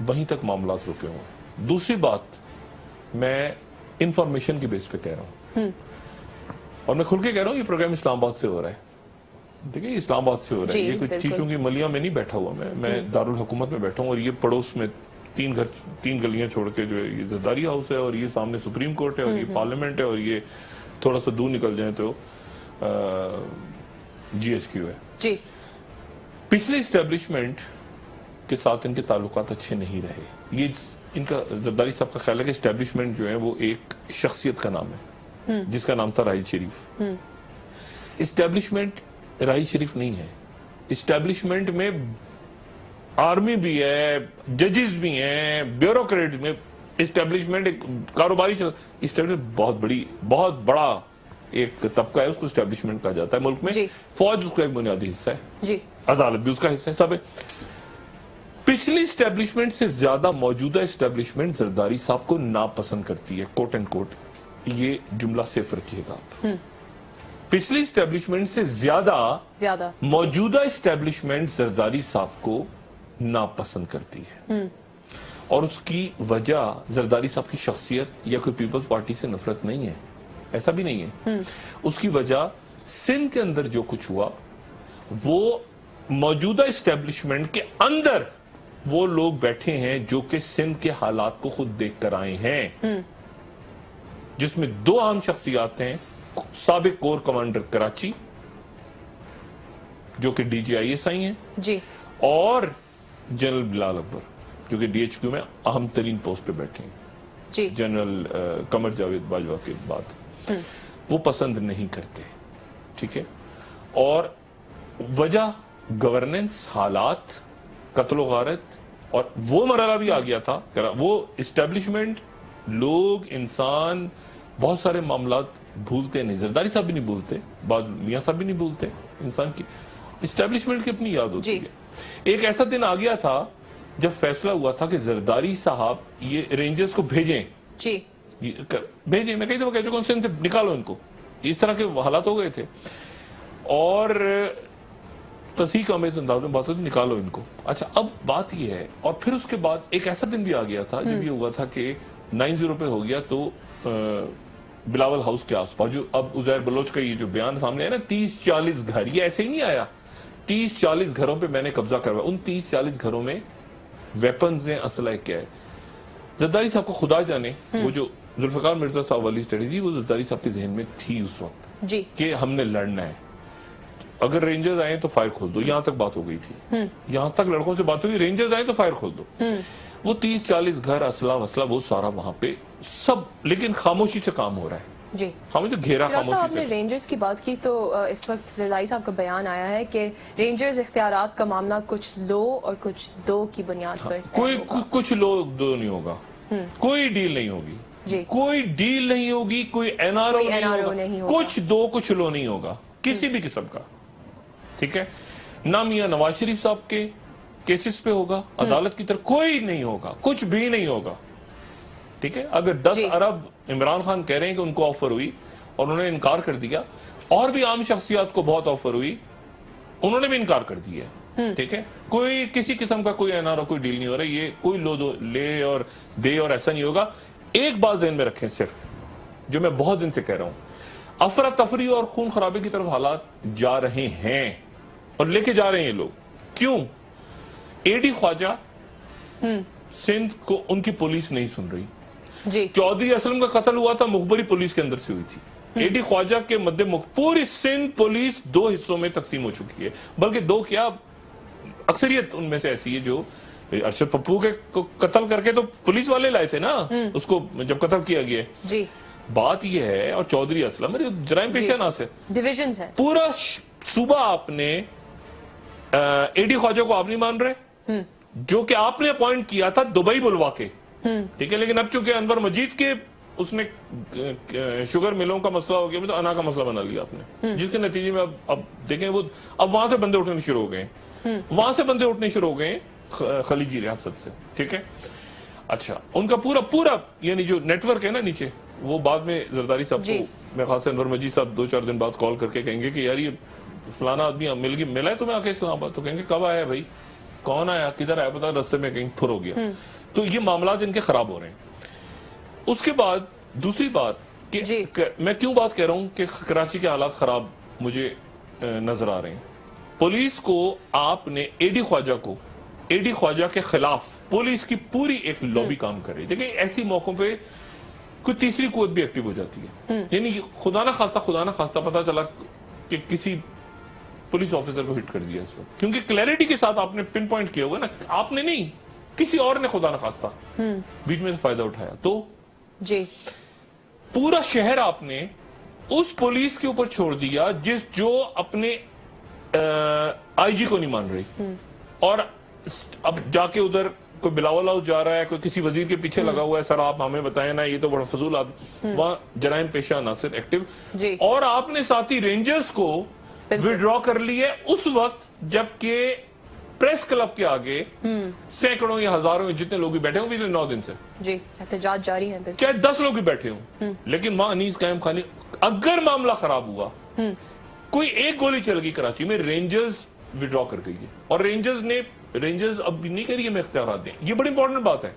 وہیں تک معاملات رکے ہوئے ہیں. دوسری بات میں انفارمیشن کی بیس پہ کہہ رہا ہوں, اور میں کھل کے کہہ رہا ہوں یہ پروگرام اسلام آباد سے ہو رہا ہے. ٹھیک ہے, اسلام آباد سے ہو رہا ہے. یہ کوئی چیزوں کی ملیاں میں نہیں بیٹھا ہوا, میں دارالحکومت میں بیٹھا ہوں, اور یہ پڑوس میں 3 گلیاں چھوڑ کے جو ہے یہ زرداری ہاؤس ہے, اور یہ سامنے سپریم کورٹ ہے, اور یہ پارلیمنٹ ہے, اور یہ تھوڑا سا دور نکل جائیں تو GHQ ہے. جی, پچھلے اسٹیبلشمنٹ کے ساتھ ان کے تعلقات اچھے نہیں رہے. یہ ان کا زرداری صاحب کا خیال ہے کہ اسٹیبلشمنٹ جو ہے وہ ایک شخصیت کا نام ہے جس کا نام تھا راحیل شریف. اسٹیبلشمنٹ راحیل شریف نہیں ہے. اسٹیبلشمنٹ میں آرمی بھی ہے, ججز بھی ہیں, بیوروکریٹس میں. اسٹیبلشمنٹ ایک کاروباری اسٹیبلشمنٹ بہت بڑا ایک طبقہ ہے, اس کو اسٹیبلشمنٹ کہا جاتا ہے ملک میں. فوج اس کا ایک بنیادی حصہ ہے, عدالت بھی اس کا حصہ ہے, سب ہے. پچھلی اسٹیبلشمنٹ سے زیادہ موجودہ اسٹیبلشمنٹ زرداری صاحب کو ناپسند کرتی ہے, کوٹ اینڈ کوٹ. یہ جملہ صرف رکھیے گا آپ. پچھلی اسٹیبلشمنٹ سے زیادہ موجودہ اسٹیبلشمنٹ زرداری صاحب کو ناپسند کرتی ہے, اور اس کی وجہ زرداری صاحب کی شخصیت یا کوئی پیپلز پارٹی سے نفرت نہیں ہے, ایسا بھی نہیں ہے. اس کی وجہ سندھ کے اندر جو کچھ ہوا, وہ موجودہ اسٹیبلشمنٹ کے اندر وہ لوگ بیٹھے ہیں جو کہ سندھ کے حالات کو خود دیکھ کر آئے ہیں, جس میں 2 عام شخصیات ہیں. سابق کور کمانڈر کراچی جو کہ DGISI ہیں, اور جنرل بلال اکبر جو کہ DHQ میں اہم ترین پوسٹ پہ بیٹھے ہیں. جنرل قمر جاوید باجوہ کے بعد وہ پسند نہیں کرتے. ٹھیک ہے, اور وجہ گورننس, حالات, قتل و غارت, اور وہ مرحلہ بھی آ گیا تھا. وہ اسٹیبلشمنٹ, لوگ, انسان بہت سارے معاملات بھولتے نہیں. زرداری صاحب بھی نہیں بھولتے, بعض میاں صاحب بھی نہیں بھولتے. انسان کی اسٹیبلشمنٹ کی اپنی یاد ہوتی ہے. ایک ایسا دن آ گیا تھا جب فیصلہ ہوا تھا کہ زرداری صاحب یہ رینجرز کو بھیجیں. میں کہی تو وہ کہتے کون سے نکالو ان کو, اس طرح کے حالات ہو گئے تھے, اور تصحیح کا میں اس انداز میں بات ہوتی نکالو ان کو. اچھا, اب بات یہ ہے, اور پھر اس کے بعد ایک ایسا دن بھی آ گیا تھا جب یہ ہوا تھا کہ 9-0 پہ ہو گیا تو بلاول ہاؤس کے آس پاس جو اب عزیر بلوچ کا یہ جو بیان سامنے ہے نا, 30-40 گھر, یہ ایسے ہی نہیں آیا. 30-40 گھروں پہ میں نے قبضہ کروایا. ان 30-40 گھروں میں ویپنز ہیں, اسلحہ کیا ہے. زرداری صاحب کو خدا جانے وہ جو ذوالفقار مرزا صاحب والی اسٹریٹجی وہ زرداری صاحب کے ذہن میں تھی اس وقت کہ ہم نے لڑنا ہے, اگر رینجرز آئیں تو فائر کھول دو. یہاں تک بات ہو گئی تھی, یہاں تک لڑکوں سے بات ہوئی, رینجرز آئیں تو فائر کھول دو. وہ 30-40 گھر, اسلحہ وسلہ, وہ سارا وہاں پہ سب, لیکن خاموشی سے کام ہو رہا ہے. خاموشی, گھیرا خاموشی سے. آپ نے رینجرز کی بات کی تو اس وقت زرداری صاحب کا بیان آیا ہے کہ رینجرز اختیارات کا معاملہ کچھ لو اور کچھ دو کی بنیاد پر کوئی کچھ لو دو نہیں ہوگا, کوئی ڈیل نہیں ہوگی, کوئی ڈیل نہیں ہوگی, کوئی NRO نہیں ہوگا, کچھ دو کچھ لو نہیں ہوگا کسی بھی قسم کا. ٹھیک ہے, نہ میاں نواز شریف صاحب کے کیسز پہ ہوگا, عدالت کی طرف کوئی نہیں ہوگا, کچھ بھی نہیں ہوگا. ٹھیک ہے, اگر 10 ارب عمران خان کہہ رہے ہیں کہ ان کو آفر ہوئی اور انہوں نے انکار کر دیا, اور بھی عام شخصیات کو بہت آفر ہوئی, انہوں نے بھی انکار کر دیا. ٹھیک ہے, کوئی کسی قسم کا کوئی NRO کوئی ڈیل نہیں ہو رہا, یہ کوئی لو دو لے اور دے اور ایسا نہیں ہوگا. ایک بات ذہن میں رکھیں صرف, جو میں بہت دن سے کہہ رہا ہوں, افراتفری اور خون خرابے کی طرف حالات جا رہے ہیں اور لے کے جا رہے ہیں یہ لوگ. کیوں؟ AD خواجہ سندھ کو ان کی پولیس نہیں سن رہی. چودھری اسلم کا قتل ہوا تھا مخبری پولیس کے اندر سے ہوئی تھی. AD خواجہ کے پوری سندھ پولیس 2 حصوں میں تقسیم ہو چکی ہے, بلکہ 2 کیا, اکثریت ان میں سے ایسی ہے جو ارشد پپو کے قتل کر کے تو پولیس والے لائے تھے نا اس کو جب قتل کیا گیا. بات یہ ہے, اور چودھری اسلم جرائم پیشہ ناز ہے, ڈویژنز ہے, پورا صوبہ آپ نے AD خواجہ کو آپ نہیں مان رہے, جو کہ آپ نے اپوائنٹ کیا تھا دبئی بلوا کے. ٹھیک ہے, لیکن اب چونکہ انور مجید کے اس نے شوگر ملوں کا مسئلہ ہو گیا, تو انا کا مسئلہ بنا لیا آپ نے, جس کے نتیجے میں اب دیکھیں وہ اب وہاں سے بندے اٹھنے شروع ہو گئے, وہاں سے بندے اٹھنے شروع ہو گئے خلیجی ریاست سے. ٹھیک ہے, اچھا, ان کا پورا یعنی جو نیٹ ورک ہے نا نیچے, وہ بعد میں زرداری صاحب کو میں خاص سے انور مجید صاحب 2-4 دن بعد کال کر کے کہیں گے کہ یار یہ فلانا آدمی ملا ہے تمہیں آ کے اسلام آباد, تو کہیں گے کب آیا ہے بھائی, کون آیا کدھر آیا پتا رستے میں کہیں پھر ہو گیا. تو یہ معاملات ان کے خراب ہو رہے ہیں. اس کے بعد دوسری بات کہ میں کیوں بات کہہ رہا ہوں کہ کراچی کے حالات خراب مجھے نظر آ رہے ہیں. پولیس کو آپ نے اے ڈی خواجہ کے خلاف پولیس کی پوری ایک لابی کام کر رہی ہے. دیکھیں ایسی موقعوں پہ کوئی تیسری قوت بھی ایکٹیو ہو جاتی ہے. یعنی خدا نہ خواستہ پتا چلا کہ کسی پولیس آفیسر کو ہٹ کر دیا اس وقت, کیونکہ کلیئرٹی کے ساتھ آپ نے پن پوائنٹ کیا ہوا نا, آپ نے نہیں کسی اور نے خدا نہ خواستہ بیچ میں سے فائدہ اٹھایا. تو پورا شہر آپ نے اس پولیس کے اوپر چھوڑ دیا جو اپنے آئی جی کو نہیں مان رہی, اور اب جا کے ادھر کوئی بلاول ہاؤس جا رہا ہے, کوئی کسی وزیر کے پیچھے لگا ہوا ہے, سر آپ ہمیں بتائیں نا یہ تو بڑا فضول آدمی, وہاں جرائم پیشہ عناصر ایکٹیو. اور آپ نے ساتھی رینجرز کو وڈرا کر لیے اس وقت جبکہ پریس کلب کے آگے سینکڑوں یا ہزاروں جتنے لوگ بھی بیٹھے ہوں پچھلے 9 دن سے احتجاج جاری ہے, چاہے 10 لوگ بھی بیٹھے ہوں, لیکن وہاں انیس قائم خانی. اگر معاملہ خراب ہوا, کوئی ایک گولی چل گئی کراچی میں, رینجرز وڈرا کر گئی ہے. اور رینجرز اب نہیں کہہ رہی ہے میں اختیارات دیں, یہ بڑی امپورٹنٹ بات ہے.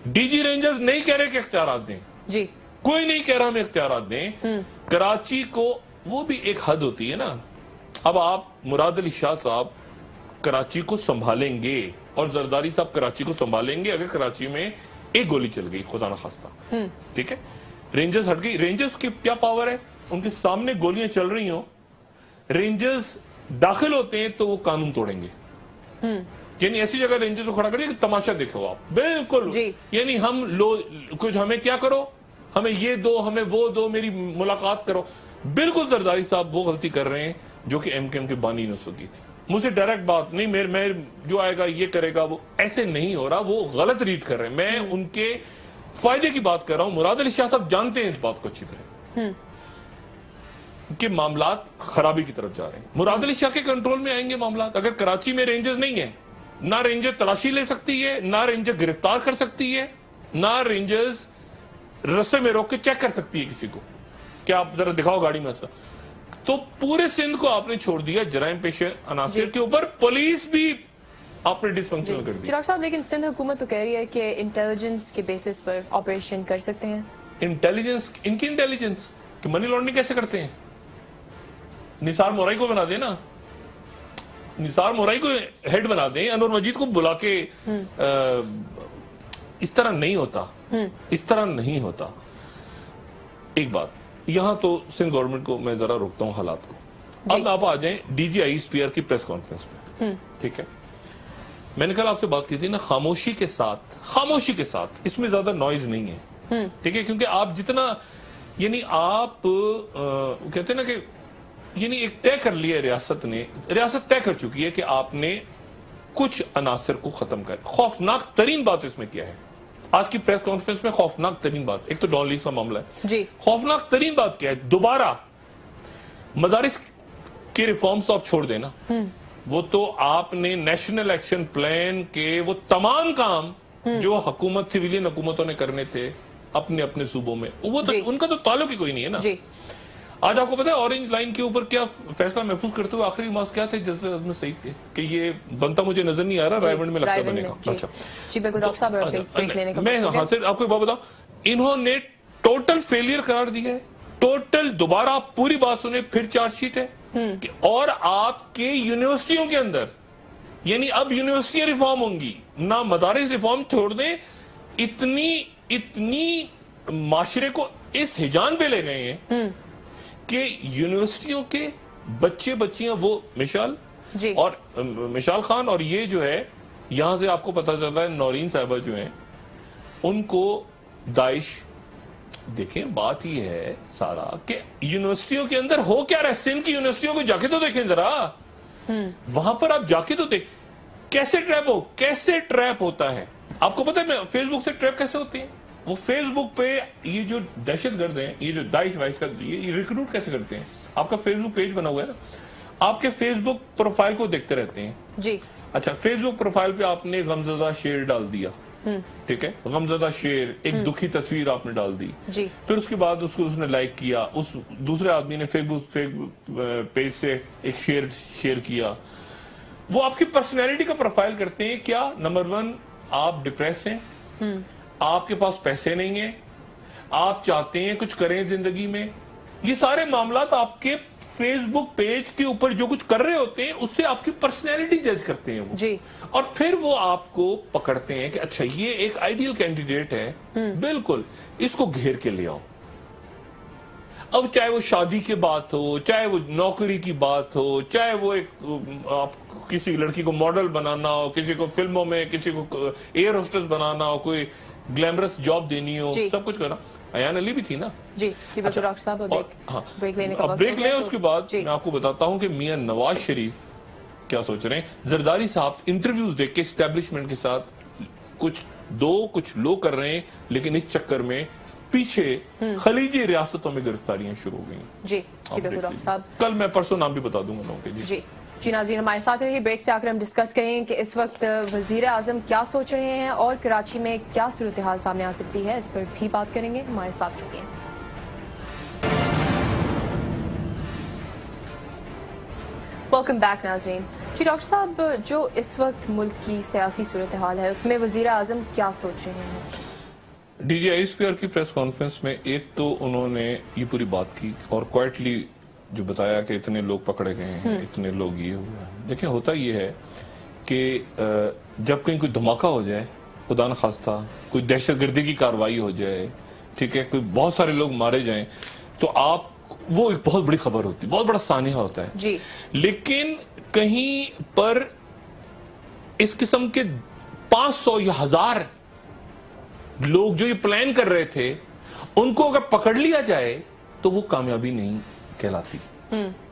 ڈی جی رینجرز نہیں کہہ رہے کہ اختیارات دیں, کوئی نہیں کہہ رہا ہمیں اختیارات دیں. کراچی کو وہ بھی ایک حد ہوتی ہے نا. اب آپ مراد علی شاہ صاحب کراچی کو سنبھالیں گے اور زرداری صاحب کراچی کو سنبھالیں گے اگر کراچی میں ایک گولی چل گئی خدا نخواستہ, ٹھیک ہے. رینجرز ہٹ گئی. رینجرز کی کیا پاور ہے, ان کے سامنے گولیاں چل رہی ہوں, رینجرز داخل ہوتے ہیں تو وہ قانون توڑیں گے. یعنی ایسی جگہ رینجرز کو کھڑا کریے کہ تماشا دیکھو آپ, بالکل یعنی ہم کچھ ہمیں کیا کرو, ہمیں یہ دو, ہمیں وہ دو, میری ملاقات کرو. بالکل زرداری صاحب وہ غلطی کر رہے ہیں جو کہ ایم کے ایم کی بانی نے کی تھی. مجھ سے ڈائریکٹ بات نہیں, میں جو آئے گا یہ کرے گا, وہ ایسے نہیں ہو رہا, وہ غلط ریڈ کر رہے ہیں. میں ان کے فائدے کی بات کر رہا ہوں. مراد علی شاہ صاحب جانتے ہیں اس بات کو اچھی طرح کہ معاملات خرابی کی طرف جا رہے ہیں. مراد علی شاہ کے کنٹرول میں آئیں گے معاملات. اگر کراچی میں رینجرز نہیں ہیں, نہ رینجر تلاشی لے سکتی ہے, نہ رینجر گرفتار کر سکتی ہے, نہ رینجرز رستے میں روک کے چیک کر سکتی ہے کسی کو کہ آپ ذرا دکھاؤ گاڑی میں. تو پورے سندھ کو آپ نے چھوڑ دیا جرائم پیشہ عناصر کے اوپر. پولیس بھی آپ نے ڈس فنکشنل کر دی. ڈاکٹر صاحب لیکن سندھ حکومت تو کہہ رہی ہے کہ انٹیلیجنس کے بیسس پر آپریشن کر سکتے ہیں. انٹیلیجنس, ان کی انٹیلیجنس کہ منی لانڈرنگ کیسے کرتے ہیں. نثار مورائی کو بنا دیں نا, نثار مورائی کو ہیڈ بنا دیں, انور مجید کو بلا کے. اس طرح نہیں ہوتا, اس طرح نہیں ہوتا. ایک بات یہاں تو سندھ گورنمنٹ کو میں ذرا روکتا ہوں حالات کو. اب آپ آ جائیں D G I S P R کی پریس کانفرنس میں, ٹھیک ہے. میں نے کل آپ سے بات کی تھی نا, خاموشی کے ساتھ, اس میں زیادہ نوائز نہیں ہے, ٹھیک ہے. کیونکہ آپ جتنا یعنی آپ کہتے ہیں نا کہ یعنی ایک طے کر لیا ریاست طے کر چکی ہے کہ آپ نے کچھ عناصر کو ختم کر. خوفناک ترین بات اس میں کیا ہے آج کی پریس کانفرنس میں؟ خوفناک ترین بات, ایک تو ڈان لیز کا معاملہ ہے. خوفناک ترین بات کیا ہے, دوبارہ مدارس کے ریفارمز آپ چھوڑ دینا. وہ تو آپ نے نیشنل ایکشن پلان کے وہ تمام کام جو حکومت سویلین حکومتوں نے کرنے تھے اپنے اپنے صوبوں میں, وہ ان کا تو تعلق ہی کوئی نہیں ہے نا. آج آپ کو پتا ہے اورنج لائن کے اوپر کیا فیصلہ محفوظ کرتے ہوئے آخری ماس کیا تھے جسٹس اعظم سعید کے, کہ یہ بنتا مجھے نظر نہیں آ رہا, رائے ونڈ میں لگتا بنے گا. اچھا میں ہاں سے آپ کو ایک بات بتاؤں, انہوں نے ٹوٹل فیلئر قرار دیا ہے. ٹوٹل دوبارہ پوری بات سنیں, پھر چارج شیٹ ہے. اور آپ کے یونیورسٹیوں کے اندر یعنی اب یونیورسٹیاں ریفارم ہوں گی, نہ مدارس ریفارم چھوڑ دیں. اتنی معاشرے کو اس ہجان پہ لے گئے ہیں کہ یونیورسٹیوں کے بچے بچیاں وہ مشال خان اور یہ جو ہے یہاں سے آپ کو پتا چلتا ہے نورین صاحبہ جو ہیں ان کو داعش. دیکھیں بات یہ ہے سارا کہ یونیورسٹیوں کے اندر ہو کیا رہا ہے. سندھ کی یونیورسٹیوں کو جا کے تو دیکھیں ذرا, وہاں پر آپ جا کے تو دیکھ کیسے ٹریپ ہوتا ہے. آپ کو پتا ہے فیس بک سے ٹریپ کیسے ہوتے ہیں. وہ فیس بک پہ یہ جو دہشت گرد ہیں, یہ جو داعش وائش کا یہ ریکروٹ کیسے کرتے ہیں. آپ کا فیس بک پیج بنا ہوا ہے نا, آپ کے فیس بک پروفائل کو دیکھتے رہتے ہیں. اچھا فیس بک پروفائل پہ آپ نے غمزدہ شیر ڈال دیا, ٹھیک ہے, غمزدہ شیر, ایک دکھی تصویر آپ نے ڈال دی. پھر اس کے بعد اس کو اس نے لائک کیا, اس دوسرے آدمی نے فیس بک پیج سے ایک شیئر کیا. وہ آپ کی پرسنالٹی کا پروفائل کرتے ہیں. کیا نمبر 1 آپ ڈپریس ہیں, آپ کے پاس پیسے نہیں ہیں, آپ چاہتے ہیں کچھ کریں زندگی میں. یہ سارے معاملات آپ کے فیس بک پیج کے اوپر جو کچھ کر رہے ہوتے ہیں اس سے آپ کی پرسنالٹی جج کرتے ہیں وہ جی. اور پھر وہ آپ کو پکڑتے ہیں کہ اچھا یہ ایک آئیڈیل کینڈیڈیٹ ہے, بالکل اس کو گھیر کے لے آؤ. اب چاہے وہ شادی کی بات ہو, چاہے وہ نوکری کی بات ہو, چاہے وہ ایک آپ کسی لڑکی کو ماڈل بنانا ہو, کسی کو فلموں میں, کسی کو ایئر ہوسٹس بنانا ہو, کوئی گلیمرس جاب دینی ہو, سب کچھ کرنا. ایان علی بھی تھی نا. جی بالکل ڈاکٹر صاحب. بریک لیں, اس کے بعد میں آپ کو بتاتا ہوں کہ میاں نواز شریف کیا سوچ رہے ہیں. زرداری صاحب انٹرویوز دیکھ کے اسٹیبلشمنٹ کے ساتھ کچھ لوگ کر رہے ہیں, لیکن اس چکر میں پیچھے خلیجی ریاستوں میں گرفتاریاں شروع ہو گئی. جی بالکل ڈاکٹر صاحب. کل میں پرسوں نام بھی بتا دوں گا لوگوں کے. جی ناظرین ہمارے ساتھ رہیے. بریک سے آ کر ہم ڈسکس کریں کہ اس وقت وزیر اعظم کیا سوچ رہے ہیں اور کراچی میں کیا صورتحال سامنے آ سکتی ہے, اس پر بھی بات کریں گے. ہمارے ساتھ رہیے. ویلکم بیک ناظرین. جی ڈاکٹر صاحب, جو اس وقت ملک کی سیاسی صورتحال ہے اس میں وزیر اعظم کیا سوچ رہے ہیں؟ D G I S P R کی پریس کانفرنس میں ایک تو انہوں نے یہ پوری بات کی اور کوائٹلی جو بتایا کہ اتنے لوگ پکڑے گئے ہیں, اتنے لوگ یہ ہوا ہے. دیکھیں ہوتا یہ ہے کہ جب کہیں کوئی دھماکہ ہو جائے, خدا نخواستہ کوئی دہشت گردی کی کاروائی ہو جائے, ٹھیک ہے, کوئی بہت سارے لوگ مارے جائیں, تو وہ ایک بہت بڑی خبر ہوتی ہے, بہت بڑا سانحہ ہوتا ہے. جی. لیکن کہیں پر اس قسم کے 500 یا 1000 لوگ جو یہ پلان کر رہے تھے ان کو اگر پکڑ لیا جائے تو وہ کامیابی نہیں کہلاتی.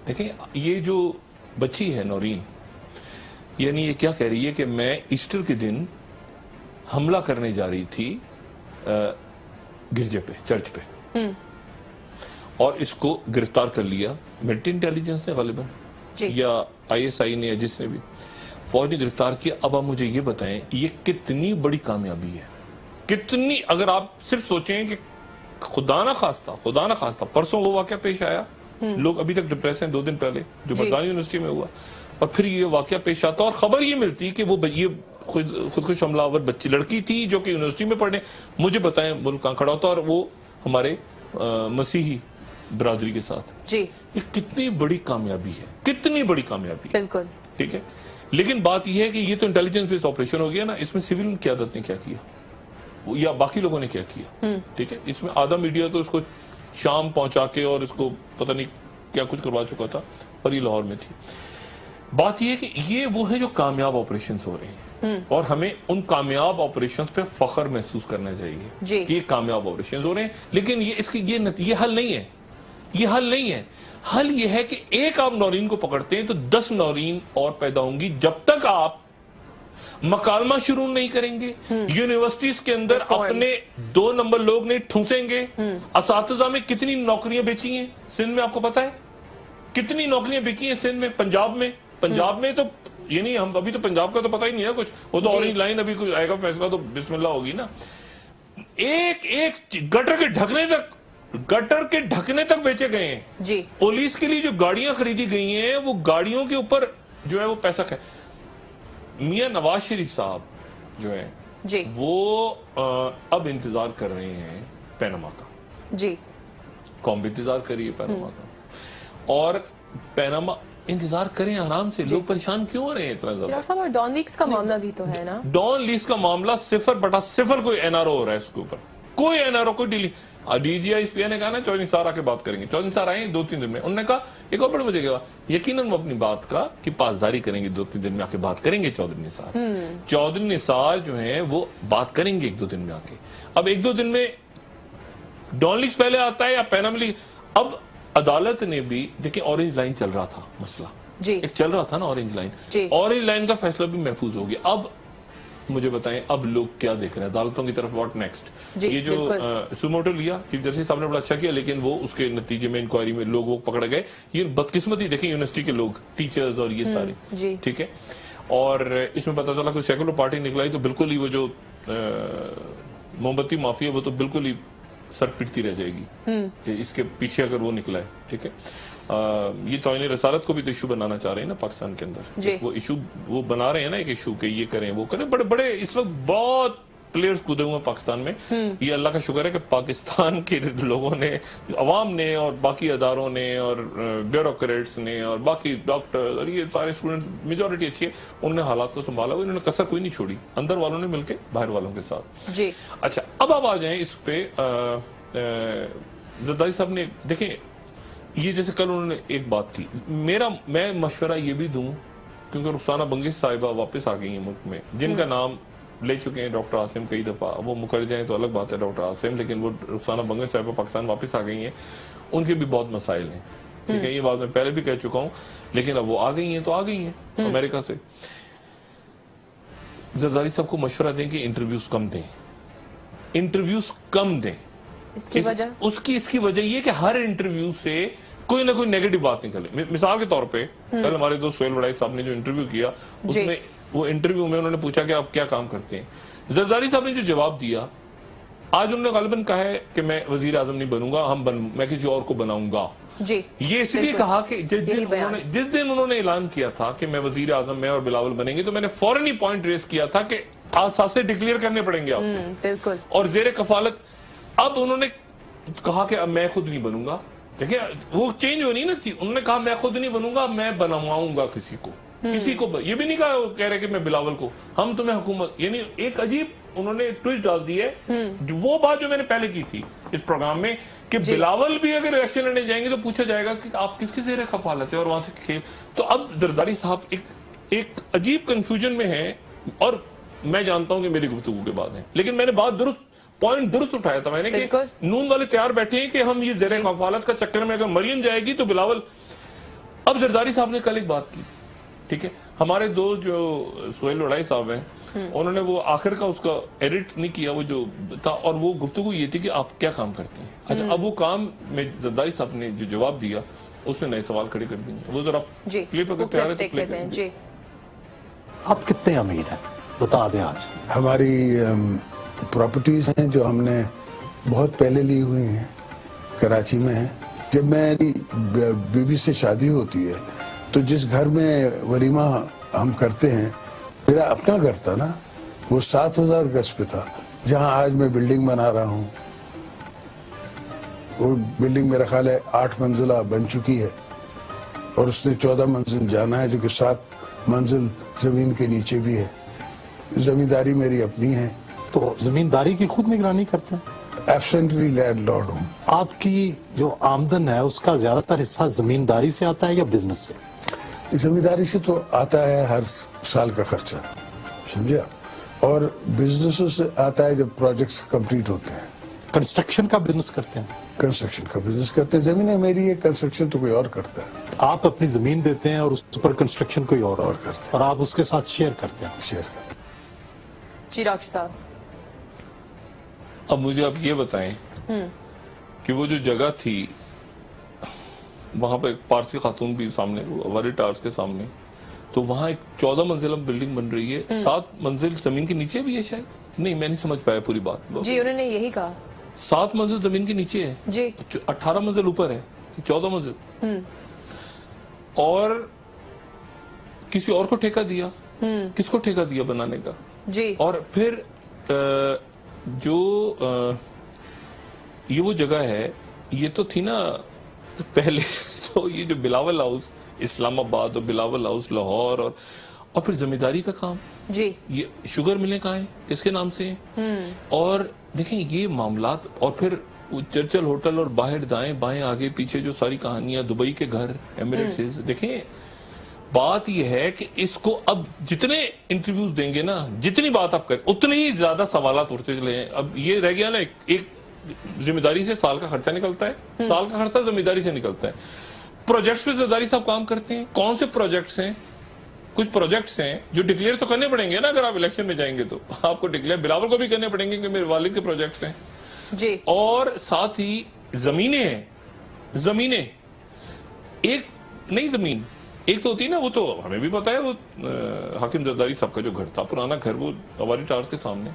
دیکھیں یہ جو بچی ہے نورین, یعنی یہ کیا کہہ رہی ہے کہ میں ایسٹر کے دن حملہ کرنے جا رہی تھی گرجے پہ, چرچ پہ, اور اس کو گرفتار کر لیا ملٹری انٹیلیجنس نے غالباً, یا آئی ایس آئی نے, یا جس نے بھی, فوج نے گرفتار کیا. اب آپ مجھے یہ بتائیں یہ کتنی بڑی کامیابی ہے, کتنی. اگر آپ صرف سوچیں کہ خدا نہ خواستہ پرسوں وہ واقعہ پیش آیا, لوگ ابھی تک ڈپریس ہیں 2 دن پہلے جو برطانیہ یونیورسٹی میں ہوا, اور پھر یہ واقعہ پیش آتا اور خبر یہ ملتی کہ وہ یہ خودکش حملہ آور بچی لڑکی تھی جو کہ یونیورسٹی میں پڑھنے. مجھے بتائیں ملک کہاں کھڑا ہوتا, اور وہ ہمارے مسیحی برادری کے ساتھ. جی یہ کتنی بڑی کامیابی ہے, کتنی بڑی کامیابی. بالکل ٹھیک ہے. لیکن بات یہ ہے کہ یہ تو انٹیلیجنس بیسڈ آپریشن ہو گیا نا, اس میں سول قیادت نے کیا کیا یا باقی لوگوں نے کیا کیا. ٹھیک ہے. اس میں آدھا میڈیا تو اس کو شام پہنچا کے اور اس کو پتہ نہیں کیا کچھ کروا چکا تھا, اور یہ لاہور میں تھی. بات یہ ہے کہ یہ وہ ہے جو کامیاب آپریشنز ہو رہے ہیں, اور ہمیں ان کامیاب آپریشنز پہ فخر محسوس کرنا چاہیے کہ یہ کامیاب آپریشنز ہو رہے ہیں. لیکن یہ حل نہیں ہے, یہ حل نہیں ہے. حل یہ ہے کہ ایک آپ نورین کو پکڑتے ہیں تو 10 نورین اور پیدا ہوں گی. جب تک آپ مکالمہ شروع نہیں کریں گے, یونیورسٹیز کے اندر اپنے 2 نمبر لوگ نہیں ٹھونسیں گے. اساتذہ میں کتنی نوکریاں بیچی ہیں سندھ میں, آپ کو پتا ہے کتنی نوکریاں بیچی ہیں سندھ میں, پنجاب میں تو یعنی ہم ابھی تو پنجاب کا تو پتہ ہی نہیں ہے کچھ, وہ تو اورنج لائن ابھی کچھ آئے گا فیصلہ تو بسم اللہ ہوگی نا. ایک گٹر کے ڈھکنے تک بیچے گئے ہیں. جی. پولیس کے لیے جو گاڑیاں خریدی گئی ہیں وہ گاڑیوں کے اوپر جو ہے وہ پیسہ میاں نواز شریف صاحب جو ہے وہ اب انتظار کر رہے ہیں پیناما کا. جی. قوم بھی انتظار کر رہی ہے پیناما کا, اور پیناما انتظار کریں آرام سے. لوگ پریشان کیوں ہو رہے ہیں اتنا زیادہ؟ ڈان لیکس کا معاملہ بھی تو ہے نا. ڈان لیکس کا معاملہ 0/0 کوئی این آر او ہو رہا ہے اس کے اوپر, کوئی این آر او, کوئی deal. D G I S P نے کہا نا چودھری نثار آ کے بات کریں گے. چودھری نثار آئے 2-3 دن میں, انہوں نے کہا ایک اور بڑے مجھے کہا یقیناً وہ اپنی بات کا کہ پاسداری کریں گے, 2-3 دن میں آ کے بات کریں گے چودھری نثار. چودھری نثار جو ہیں وہ بات کریں گے 1-2 دن میں آ کے. اب 1-2 دن میں ڈان لیکس پہلے آتا ہے یا پیناما لیکس. اب عدالت نے بھی دیکھیں اورنج لائن چل رہا تھا مسئلہ, ایک چل رہا تھا نا اورنج لائن. اورنج لائن کا فیصلہ بھی محفوظ ہو گیا. اب مجھے بتائیں اب لوگ کیا دیکھ رہے ہیں عدالتوں کی طرف, واٹ نیکسٹ. یہ جو سوموٹو لیا چیف جسٹس صاحب نے بڑا اچھا کیا, لیکن وہ اس کے نتیجے میں انکوائری میں لوگ وہ پکڑ گئے. یہ بدقسمتی دیکھیں یونیورسٹی کے لوگ, ٹیچرز اور یہ سارے, ٹھیک ہے. اور اس میں پتا چلا کوئی سیکولر پارٹی نکلائی تو بالکل ہی وہ جو موم بتی مافیا وہ تو بالکل ہی سر پٹتی رہ جائے گی اس کے پیچھے اگر وہ نکلا ہے, ٹھیک ہے. یہ توہین رسالت کو بھی تو ایشو بنانا چاہ رہے ہیں نا پاکستان کے اندر. وہ ایشو وہ بنا رہے ہیں نا ایک ایشو کہ یہ کریں وہ کریں. بڑے بڑے اس وقت بہت پلیئرز کودے ہوئے پاکستان میں. یہ اللہ کا شکر ہے کہ پاکستان کے لوگوں نے, عوام نے اور باقی اداروں نے اور بیوروکریٹس نے اور باقی ڈاکٹر اور یہ سارے اسٹوڈنٹ میجورٹی اچھی ہے, انہوں نے حالات کو سنبھالا. انہوں نے کسر کوئی نہیں چھوڑی, اندر والوں نے مل کے باہر والوں کے ساتھ. جی اچھا, اب آپ آ جائیں اس پہ. زرداری صاحب نے دیکھیں یہ جیسے کل انہوں نے ایک بات کی, میں مشورہ یہ بھی دوں کیونکہ رخسانہ بنگش صاحبہ واپس آ گئی ہیں ملک میں, جن کا نام لے چکے ہیں ڈاکٹر عاصم کئی دفعہ. وہ مکر جائیں تو الگ بات ہے ڈاکٹر عاصم, لیکن وہ رخسانہ بنگش صاحبہ پاکستان واپس آ گئی ہیں. ان کے بھی بہت مسائل ہیں, ٹھیک ہے, یہ بات میں پہلے بھی کہہ چکا ہوں, لیکن اب وہ آ گئی ہیں تو آ گئی ہیں امریکہ سے. زرداری صاحب کو مشورہ دیں کہ انٹرویوز کم دیں, انٹرویوز کم دیں. اس کی وجہ اس کی وجہ یہ کہ ہر انٹرویو سے کوئی نہ کوئی نیگیٹو بات نکلے. مثال کے طور پہ کل ہمارے دوست سہیل وڑائی صاحب نے جو انٹرویو کیا, اس میں وہ انٹرویو میں انہوں نے پوچھا کہ آپ کیا کام کرتے ہیں. زرداری صاحب نے جو جواب دیا, آج انہوں نے غالباً کہا ہے کہ میں وزیر اعظم نہیں بنوں گا, میں کسی اور کو بناؤں گا. یہ اس لیے کہا کہ جس دن انہوں نے اعلان کیا تھا کہ میں وزیر اعظم میں اور بلاول بنیں گے, تو میں نے فوراً ہی پوائنٹ ریز کیا تھا کہ اثاثے ڈکلیئر کرنے پڑیں گے آپ کو اور زیر کفالت. اب انہوں نے کہا کہ اب میں خود نہیں بنوں گا. دیکھیں وہ چینج ہونی نا تھی, انہوں نے کہا میں خود نہیں بنوں گا, میں بنواؤں گا کسی کو. یہ بھی نہیں کہا کہہ رہے کہ میں بلاول کو, ہم تمہیں حکومت, یعنی ایک عجیب انہوں نے ٹویسٹ ڈال دی ہے. وہ بات جو میں نے پہلے کی تھی اس پروگرام میں کہ بلاول بھی اگر الیکشن لڑنے جائیں گے تو پوچھا جائے گا کہ آپ کس کے زیر کفالت ہے اور وہاں سے کھیل. تو اب زرداری صاحب ایک عجیب کنفیوژن میں ہیں, اور میں جانتا ہوں کہ میری گفتگو کے بعد ہیں, لیکن میں نے بات پوائنٹ درست اٹھایا تھا میں نے کہ نون والے تیار بیٹھے ہیں کہ ہم یہ زیر کفالت کا چکر میں اگر مریم جائے گی تو بلاول. اب زرداری صاحب نے کل ایک بات کی, ٹھیک ہے, ہمارے دو جو سہیل وڑائی صاحب ہیں انہوں نے وہ آخر کا اس کا ایڈٹ نہیں کیا وہ جو تھا, اور وہ گفتگو یہ تھی کہ آپ کیا کام کرتے ہیں. اچھا, اب وہ کام میں زرداری صاحب نے جو جواب دیا اس میں نئے سوال کھڑے کر دیے. وہ ذرا کلپ اگر تیار ہے تو کلپ دیں. جی, آپ کتنے امیر ہیں بتا دیں. آج ہماری پراپرٹیز ہیں جو ہم نے بہت پہلے لی ہوئی ہیں, کراچی میں ہیں. جب میری بیوی سے شادی ہوتی ہے تو جس گھر میں ولیمہ ہم کرتے ہیں, میرا اپنا گھر تھا نا, وہ 7,000 گز پہ تھا, جہاں آج میں بلڈنگ بنا رہا ہوں. وہ بلڈنگ میرا خیال ہے 8 منزلہ بن چکی ہے, اور اس نے 14 منزل جانا ہے, جو کہ 7 منزل زمین کے نیچے بھی ہے. زمینداری میری اپنی ہے. تو زمینداری کی خود نگرانی کرتے ہیں؟ ایبسنٹلی لینڈ لارڈ ہوں. آپ کی جو آمدن ہے اس کا زیادہ تر حصہ زمینداری سے آتا ہے یا بزنس سے؟ زمینداری سے تو آتا ہے ہر سال کا خرچہ, سمجھے آپ, اور بزنسوں سے آتا ہے جب پروجیکٹس کمپلیٹ ہوتے ہیں. کنسٹرکشن کا بزنس کرتے ہیں؟ کنسٹرکشن کا بزنس کرتے ہیں. زمینیں میری ہے, کنسٹرکشن تو کوئی اور کرتا ہے. آپ اپنی زمین دیتے ہیں اور اس پر کنسٹرکشن کوئی اور کرتے ہیں, اور آپ اس کے ساتھ شیئر کرتے ہیں؟ شیئر کرتے ہیں. جی ڈاکٹر صاحب, اب مجھے آپ یہ بتائیں کہ وہ جو جگہ تھی وہاں پہ ایک پارسی خاتون بھی سامنے, واری ٹارز کے سامنے, تو وہاں ایک 14 منزلہ بلڈنگ بن رہی ہے. 7 منزل زمین کے نیچے بھی ہے شاید, نہیں میں نہیں سمجھ پایا پوری بات. جی انہوں نے یہی کہا 7 منزل زمین کے نیچے ہے, جی 18 منزل اوپر ہے, 14 منزل, اور کسی اور کو ٹھیکہ دیا. کس کو ٹھیکہ دیا بنانے کا؟ جی, اور پھر جو یہ وہ جگہ ہے, یہ تو تھی نا پہلے تو یہ جو بلاول ہاؤس اسلام آباد اور بلاول ہاؤس لاہور, اور پھر زمینداری کا کام. جی, یہ شوگر ملیں کہاں ہیں, کس کے نام سے ہیں؟ اور دیکھیں یہ معاملات, اور پھر چرچل ہوٹل اور باہر دائیں بائیں آگے پیچھے جو ساری کہانیاں, دبئی کے گھر, ایمریٹس. دیکھیں بات یہ ہے کہ اس کو اب جتنے انٹرویوز دیں گے نا, جتنی بات آپ کریں, اتنے ہی زیادہ سوالات اٹھتے چلے ہیں. اب یہ رہ گیا نا, ایک ذمہ داری سے سال کا خرچہ نکلتا ہے, سال کا خرچہ ذمہ داری سے نکلتا ہے. پروجیکٹس پہ زرداری صاحب کام کرتے ہیں. کون سے پروجیکٹس ہیں؟ کچھ پروجیکٹس ہیں جو ڈکلیئر تو کرنے پڑیں گے نا, اگر آپ الیکشن میں جائیں گے تو آپ کو ڈکلیئر, بلاول کو بھی کرنے پڑیں گے کہ میرے والد کے پروجیکٹس ہیں. جی, اور ساتھ ہی زمینیں ہیں. زمینیں ایک نہیں, زمین ایک تو ہوتی ہے نا, وہ تو ہمیں بھی پتا ہے, وہ حاکم زرداری صاحب کا جو گھر تھا پرانا گھر, وہ اواری ٹارز کے سامنے.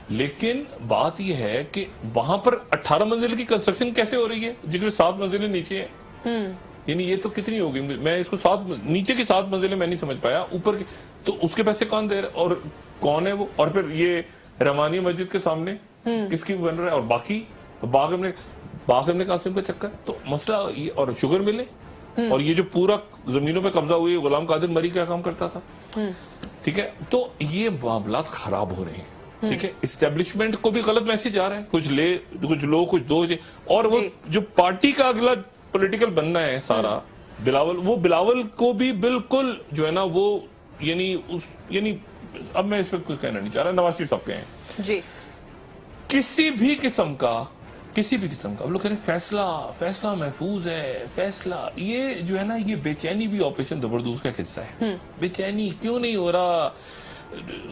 لیکن بات یہ ہے کہ وہاں پر 18 منزل کی کنسٹرکشن کیسے ہو رہی ہے جن میں 7 منزلیں نیچے ہیں؟ یعنی یہ تو کتنی ہوگی, میں اس کو نیچے کی 7 منزلیں میں نہیں سمجھ پایا, اوپر کی تو اس کے پیسے کون دے رہے اور کون ہے وہ, اور پھر یہ روانی مسجد کے سامنے کس کی بن رہا ہے, اور باقی باغ ابن قاسم کا چکر. تو مسئلہ یہ, اور شوگر ملے, اور یہ جو پورا زمینوں پہ قبضہ ہوئی, غلام قادر مری کیا کام کرتا تھا, ٹھیک ہے. تو یہ معاملات خراب ہو رہے ہیں, ٹھیک ہے. اسٹیبلشمنٹ کو بھی غلط میسج آ رہا ہے, کچھ لو کچھ دو, اور وہ جو پارٹی کا اگلا پولیٹیکل بننا ہے سارا, بلاول کو بھی بالکل جو ہے نا وہ یعنی اب میں اس پہ کچھ کہنا نہیں چاہ رہا, نواز شریف صاحب کے ہیں جی, کسی بھی قسم کا اب لوگ کہہ رہے ہیں فیصلہ محفوظ ہے, فیصلہ, یہ جو ہے نا یہ بے چینی بھی آپریشن زبردوست کا حصہ ہے. بے چینی کیوں نہیں ہو رہا,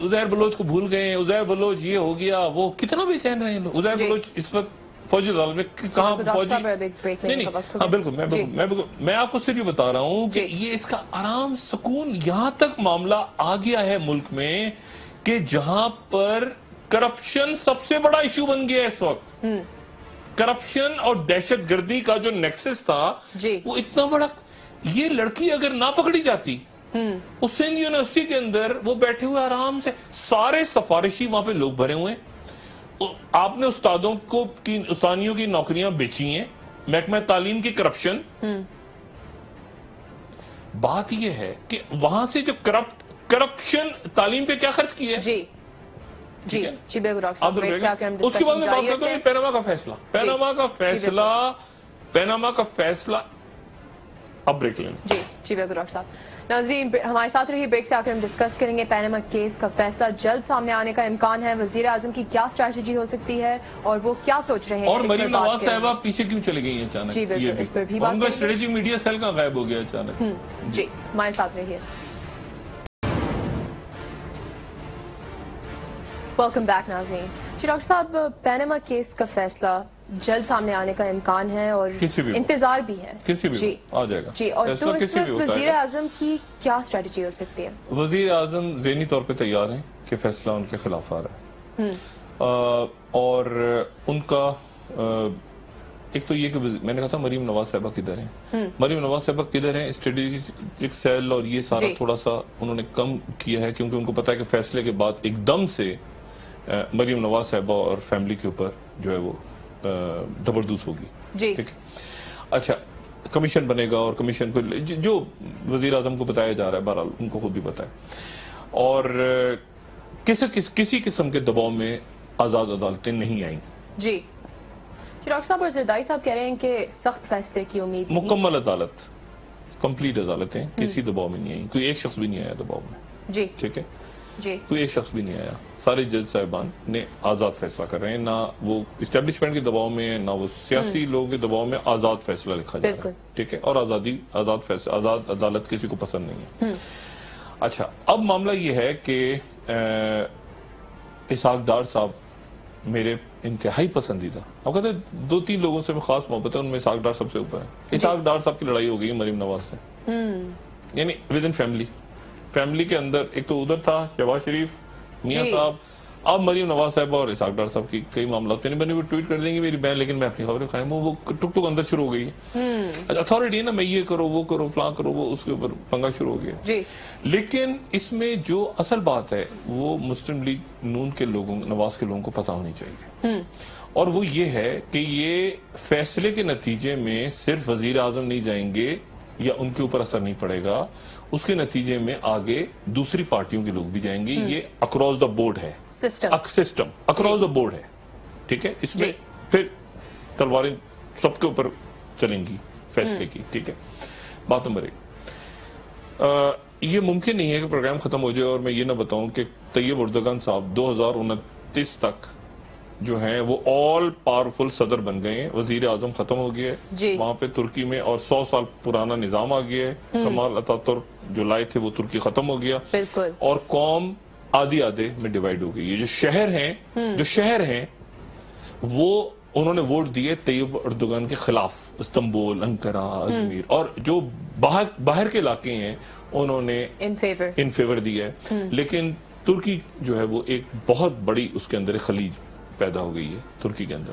عزیر بلوچ کو بھول گئے, عزیر بلوچ یہ ہو گیا وہ, کتنا بے چین رہے ہیں لوگ. عزیر بلوچ اس وقت فوجی عدالت میں کہاں فوجی, نہیں ہاں بالکل, میں آپ کو صرف یہ بتا رہا ہوں کہ یہ اس کا آرام سکون یہاں تک معاملہ آ گیا ہے ملک میں کہ جہاں پر کرپشن سب سے بڑا ایشو بن گیا ہے اس وقت. کرپشن اور دہشت گردی کا جو نیکسس تھا وہ اتنا بڑا, یہ لڑکی اگر نہ پکڑی جاتی اس سندھ یونیورسٹی کے اندر, وہ بیٹھے ہوئے آرام سے, سارے سفارشی وہاں پہ لوگ بھرے ہوئے ہیں, آپ نے استادیوں کی نوکریاں بیچی ہیں, محکمہ تعلیم کی کرپشن. بات یہ ہے کہ وہاں سے جو کرپشن تعلیم پہ کیا خرچ کی ہے. جی بے براک صاحب, اس کے بعد میں بات کرتا ہوں پیناما کا فیصلہ اب بریک لیں. جی بے براک صاحب. ناظرین ہمارے ساتھ رہی, بریک سے آ کر ہم ڈسکس کریں گے پیناما کیس کا فیصلہ جلد سامنے آنے کا امکان ہے, وزیر اعظم کی کیا اسٹریٹجی ہو سکتی ہے اور وہ کیا سوچ رہے ہیں, اور مریم نواز صاحبہ پیچھے کیوں چلے گئی ہیں اچانک. جی بالکل, اس پر بھی بات کریں گے. اسٹریٹجی میڈیا سیل کا غائب ہو گیا اچانک. جی ہمارے ساتھ رہیے. ویلکم بیک ناظرین. جی ڈاکٹر صاحب, پیناما کیس کا فیصلہ جلد سامنے آنے کا امکان ہے اور انتظار بھی ہے, کسی بھی آ جائے گا. جی, اور تو اس وقت وزیر اعظم کی کیا اسٹریٹجی ہو سکتی ہے. وزیر اعظم ذہنی طور پہ تیار ہیں کہ فیصلہ ان کے خلاف آ رہا ہے, اور ان کا ایک تو یہ کہ میں نے کہا تھا مریم نواز صاحبہ کدھر ہیں, مریم نواز صاحبہ کدھر ہیں, اسٹریٹجک سیل اور یہ سارا تھوڑا سا انہوں نے کم کیا ہے, کیونکہ ان کو پتا ہے کہ فیصلے کے بعد ایک دم سے مریم نواز صاحبہ اور فیملی کے اوپر جو ہے وہ زبردوست ہوگی. ٹھیک ہے, اچھا کمیشن بنے گا, اور کمیشن کو جو وزیر اعظم کو بتایا جا رہا ہے بہرحال ان کو خود بھی پتا ہے, اور کسی قسم کے دباؤ میں آزاد عدالتیں نہیں آئیں. جی ڈاکٹر صاحب, اور زرداری صاحب کہہ رہے ہیں کہ سخت فیصلے کی امید, مکمل عدالت, کمپلیٹ عدالتیں کسی دباؤ میں نہیں آئیں, کوئی ایک شخص بھی نہیں آیا دباؤ میں. جی ٹھیک ہے, جی کوئی ایک شخص بھی نہیں آیا, سارے جج صاحبان نے آزاد فیصلہ کر رہے ہیں, نہ وہ اسٹیبلشمنٹ کے دباؤ میں نہ وہ سیاسی لوگوں کے دباؤ میں, آزاد فیصلہ لکھا جا رہا ہے. ٹھیک ہے, اور آزاد عدالت کسی کو پسند نہیں ہے. اچھا, اب معاملہ یہ ہے کہ اسحاق ڈار صاحب میرے انتہائی پسندیدہ, آپ کہتے ہیں 2-3 لوگوں سے میں خاص محبت ہے, ان میں اسحاق ڈار سب سے اوپر ہے. اسحاق ڈار صاحب کی لڑائی ہو گئی مریم نواز سے, یعنی ود ان فیملی کے اندر, ایک تو ادھر تھا شہباز شریف میاں صاحب, اب مریم نواز صاحبہ اور اسحاق ڈار صاحب کی کئی معاملات, یعنی وہ ٹویٹ کر دیں گے میری بہن, لیکن میں اپنی خبریں قائم ہوں, وہ ٹک ٹک اندر شروع ہو گئی ہے. اتھارٹی ہے نا, میں یہ کرو وہ کرو فلاں کرو, وہ اس کے اوپر پنگا شروع ہو گیا. لیکن اس میں جو اصل بات ہے وہ مسلم لیگ نون کے لوگوں, نواز کے لوگوں کو پتہ ہونی چاہیے, اور وہ یہ ہے کہ یہ فیصلے کے نتیجے میں صرف وزیر اعظم نہیں جائیں گے یا ان کے اوپر اثر نہیں پڑے گا, اس کے نتیجے میں آگے دوسری پارٹیوں کے لوگ بھی جائیں گے. یہ اکراس دا بورڈ ہے, سسٹم اکراس دا بورڈ ہے. ٹھیک ہے, اس میں پھر تلواریں سب کے اوپر چلیں گی فیصلے کی. ٹھیک ہے, بات نمبر 1, یہ ممکن نہیں ہے کہ پروگرام ختم ہو جائے اور میں یہ نہ بتاؤں کہ طیب اردگان صاحب 2029 تک جو ہیں وہ آل پاورفل صدر بن گئے ہیں. وزیر اعظم ختم ہو گیا ہے وہاں پہ ترکی میں, اور 100 سال پرانا نظام آ گیا ہے. کمال اتاتürk جو لائے تھے وہ ترکی ختم ہو گیا, اور قوم آدھے میں ڈیوائیڈ ہو گئی. یہ جو شہر ہیں وہ انہوں نے ووٹ دیے طیب اردگان کے خلاف, استنبول, انقرہ, ازمیر, اور جو باہر کے علاقے ہیں انہوں نے ان فیور دیا ہے. لیکن ترکی جو ہے وہ ایک بہت بڑی اس کے اندر خلیج پیدا ہو گئی ہے ترکی کے اندر.